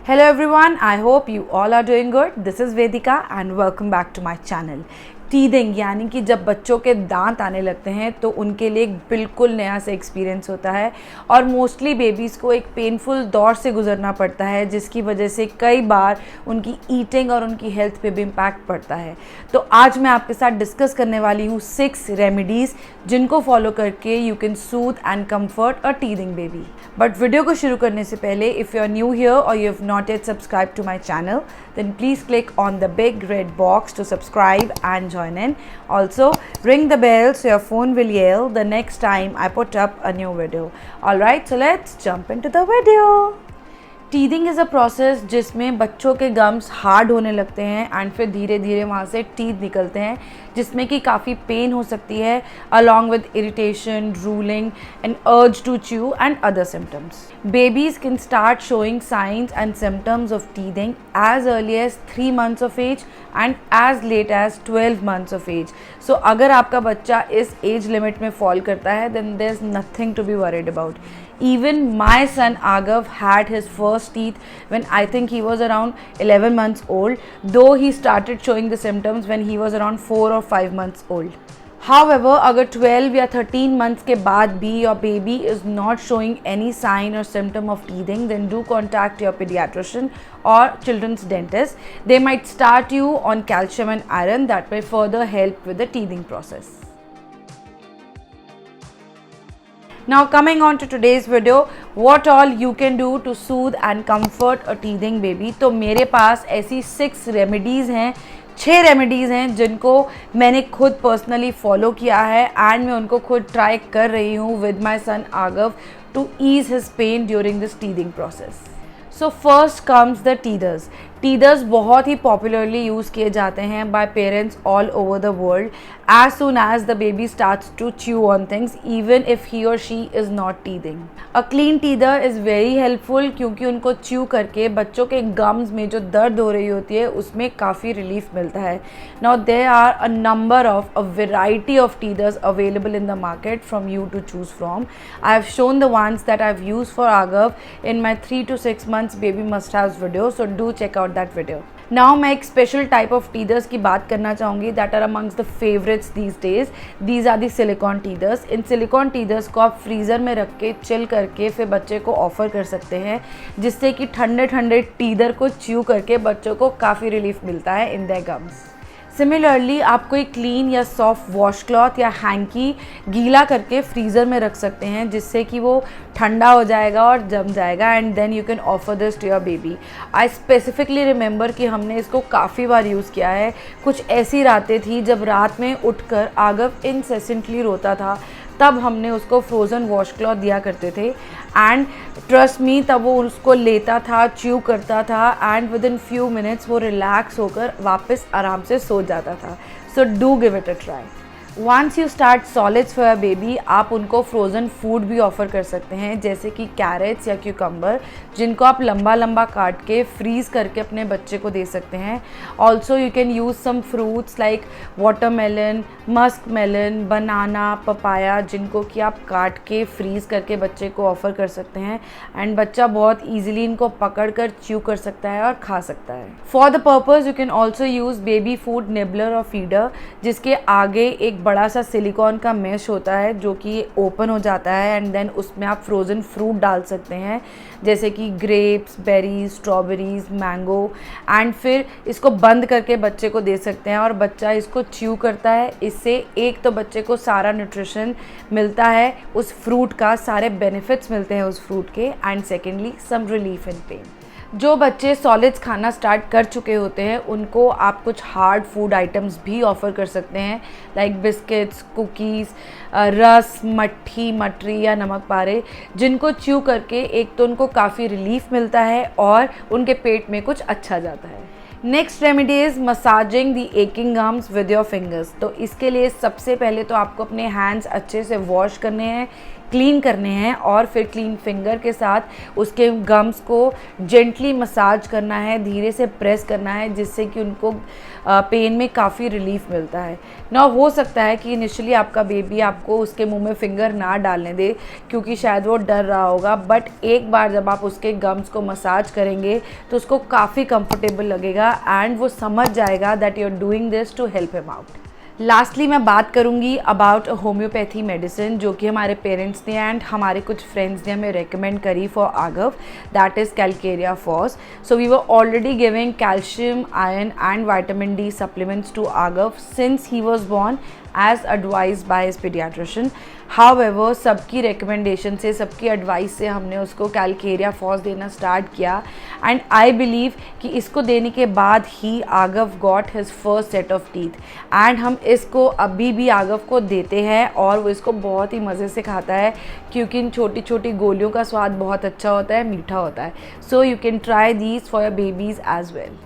Hello everyone, I hope you all are doing good. This is Vedika and welcome back to my channel. Teething यानी कि जब बच्चों के दांत आने लगते हैं तो उनके लिए एक बिल्कुल नया सा एक्सपीरियंस होता है और मोस्टली बेबीज़ को एक पेनफुल दौर से गुजरना पड़ता है जिसकी वजह से कई बार उनकी ईटिंग और उनकी हेल्थ पे भी इम्पैक्ट पड़ता है। तो आज मैं आपके साथ डिस्कस करने वाली हूँ 6 रेमेडीज़ जिनको फॉलो करके you can soothe and comfort a teething baby. But video को शुरू करने से पहले if you are new here और you have not yet subscribe to my channel then please click on the big red box to subscribe and join in. Also ring the bell so your phone will yell the next time I put up a new video. Alright, so let's jump into the video. Teething is a process जिसमें बच्चों के gums hard होने लगते हैं and फिर धीरे धीरे वहाँ से टीथ निकलते हैं जिसमें कि काफ़ी पेन हो सकती है along with irritation, drooling and urge to chew and other symptoms. Babies can start showing signs and symptoms of teething as early as 3 months of age and as late as 12 months of age. So अगर आपका बच्चा इस age limit में fall करता है then there's nothing to be worried about. Even my son Agav had his first teeth when I think he was around 11 months old, though he started showing the symptoms when he was around 4 or 5 months old. However, अगर 12 या 13 months के बाद भी your baby is not showing any sign or symptom of teething, then do contact your pediatrician or children's dentist. They might start you on calcium and iron that may further help with the teething process. Now coming on to today's video, what all you can do to soothe and comfort a teething baby. तो मेरे पास ऐसी 6 remedies हैं, 6 remedies हैं जिनको मैंने खुद personally follow किया है एंड मैं उनको खुद ट्राई कर रही हूँ with my son Aagav to ease his pain during this teething process. So first comes the teethers. Teethers बहुत ही पॉपुलरली यूज़ किए जाते हैं by parents all over the world as soon as the baby starts to chew on things even if he or she is not teething. A clean teether is very helpful क्योंकि उनको chew करके बच्चों के gums में जो दर्द हो रही होती है उसमें काफ़ी रिलीफ मिलता है। Now there are a number of a variety of teethers available in the market from you to choose from. I have shown the ones that I've used for Agav in my 3 to 6 months baby must have video, so do check out that video. Now मैं एक special type of teethers की बात करना चाहूँगी that are amongst the favourites these days. These are the silicone teethers. इन silicone teethers को आप freezer में रख के चिल करके फिर बच्चे को ऑफ़र कर सकते हैं जिससे कि ठंडे ठंडे टीदर को च्यू करके बच्चों को काफ़ी रिलीफ मिलता है इन देयर गम्स। सिमिलरली आप कोई क्लीन या सॉफ्ट वॉश क्लॉथ या हैंकी गीला करके फ्रीज़र में रख सकते हैं जिससे कि वो ठंडा हो जाएगा और जम जाएगा and then you can offer this to your baby. I specifically remember कि हमने इसको काफ़ी बार यूज़ किया है। कुछ ऐसी रातें थी जब रात में उठकर आगव इनसेसेंटली रोता था, तब हमने उसको फ्रोज़न वॉश क्लॉथ दिया करते थे एंड ट्रस्ट मी तब वो उसको लेता था, च्यू करता था and within few minutes वो रिलैक्स होकर वापस आराम से सो जाता था। So do give it a try. Once you start solids for a baby आप उनको फ्रोज़न फूड भी ऑफ़र कर सकते हैं जैसे कि कैरेट्स या क्यूकम्बर जिनको आप लंबा लंबा काट के फ्रीज़ करके अपने बच्चे को दे सकते हैं। Also you can use some fruits like watermelon, musk melon, banana, papaya जिनको कि आप काट के फ्रीज़ करके बच्चे को ऑफ़र कर सकते हैं एंड बच्चा बहुत ईजिली इनको पकड़ कर च्यू कर सकता है और खा सकता है। For the purpose you can also use baby food nibbler और फीडर जिसके आगे एक बड़ा सा सिलिकॉन का मेश होता है जो कि ओपन हो जाता है एंड देन उसमें आप फ्रोज़न फ्रूट डाल सकते हैं जैसे कि grapes, berries, strawberries, mango and फिर इसको बंद करके बच्चे को दे सकते हैं और बच्चा इसको च्यू करता है। इससे एक तो बच्चे को सारा न्यूट्रिशन मिलता है उस फ्रूट का, सारे बेनिफिट्स मिलते हैं उस फ्रूट के and secondly some relief in pain. जो बच्चे सॉलिड्स खाना स्टार्ट कर चुके होते हैं उनको आप कुछ हार्ड फूड आइटम्स भी ऑफ़र कर सकते हैं लाइक बिस्किट्स, कुकीज़, रस, मट्ठी, मटरी या नमक पारे जिनको च्यू करके एक तो उनको काफ़ी रिलीफ मिलता है और उनके पेट में कुछ अच्छा जाता है। Next remedy is massaging the aching gums with your fingers. तो इसके लिए सबसे पहले तो आपको अपने हैंड्स अच्छे से वॉश करने हैं, क्लीन करने हैं और फिर क्लीन फिंगर के साथ उसके गम्स को जेंटली मसाज करना है, धीरे से प्रेस करना है, जिससे कि उनको पेन में काफ़ी रिलीफ मिलता है ना। हो सकता है कि इनिशियली आपका बेबी आपको उसके मुंह में फिंगर ना डालने दे क्योंकि शायद वो डर रहा होगा, बट एक बार जब आप उसके गम्स को मसाज करेंगे तो उसको काफ़ी कंफर्टेबल लगेगा एंड वो समझ जाएगा that you are doing this to help him out. Lastly मैं बात करूंगी अबाउट होम्योपैथी मेडिसिन जो कि हमारे पेरेंट्स ने एंड हमारे कुछ फ्रेंड्स ने हमें रेकमेंड करी for Aagav, that is calcarea phos. So we were already giving calcium, iron and vitamin D supplements to Aagav since he was born as advised by his pediatrician. However, सबकी recommendation से, सबकी advice से हमने उसको calcarea phos देना start किया and I believe कि इसको देने के बाद ही Aagav got his first set of teeth and हम इसको अभी भी आगव को देते हैं और वो इसको बहुत ही मज़े से खाता है क्योंकि इन छोटी छोटी गोलियों का स्वाद बहुत अच्छा होता है, मीठा होता है। So you can try these for your babies as well.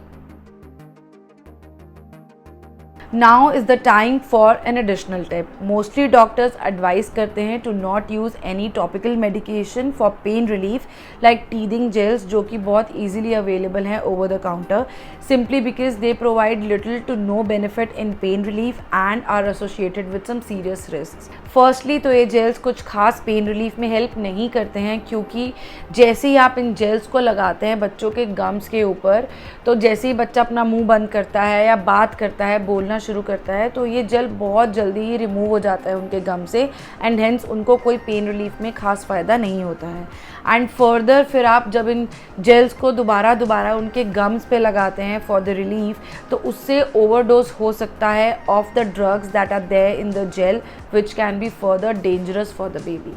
Now is the time for an additional tip. Mostly doctors advise करते हैं to not use any topical medication for pain relief like teething gels जो कि बहुत easily available हैं over the counter simply because they provide little to no benefit in pain relief and are associated with some serious risks. Firstly तो ये gels कुछ खास pain relief में help नहीं करते हैं क्योंकि जैसे ही आप इन जेल्स को लगाते हैं बच्चों के गम्स के ऊपर, तो जैसे ही बच्चा अपना मुंह बंद करता है या बात करता है, बोलना शुरू करता है, तो ये जेल बहुत जल्दी ही रिमूव हो जाता है उनके गम से एंड हेंस उनको कोई पेन रिलीफ में ख़ास फ़ायदा नहीं होता है। एंड फर्दर फिर आप जब इन जेल्स को दोबारा उनके गम्स पे लगाते हैं फॉर द रिलीफ, तो उससे ओवरडोज हो सकता है of the drugs that are there in the gel which can be further dangerous for the baby.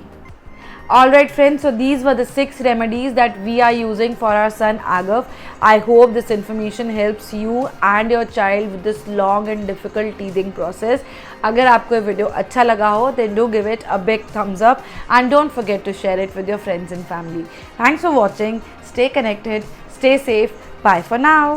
Alright friends, so these were the 6 remedies that we are using for our son Agav. I hope this information helps you and your child with this long and difficult teething process. अगर आपको ये video अच्छा लगा हो then do give it a big thumbs up and don't forget to share it with your friends and family. Thanks for watching. Stay connected, stay safe. Bye for now.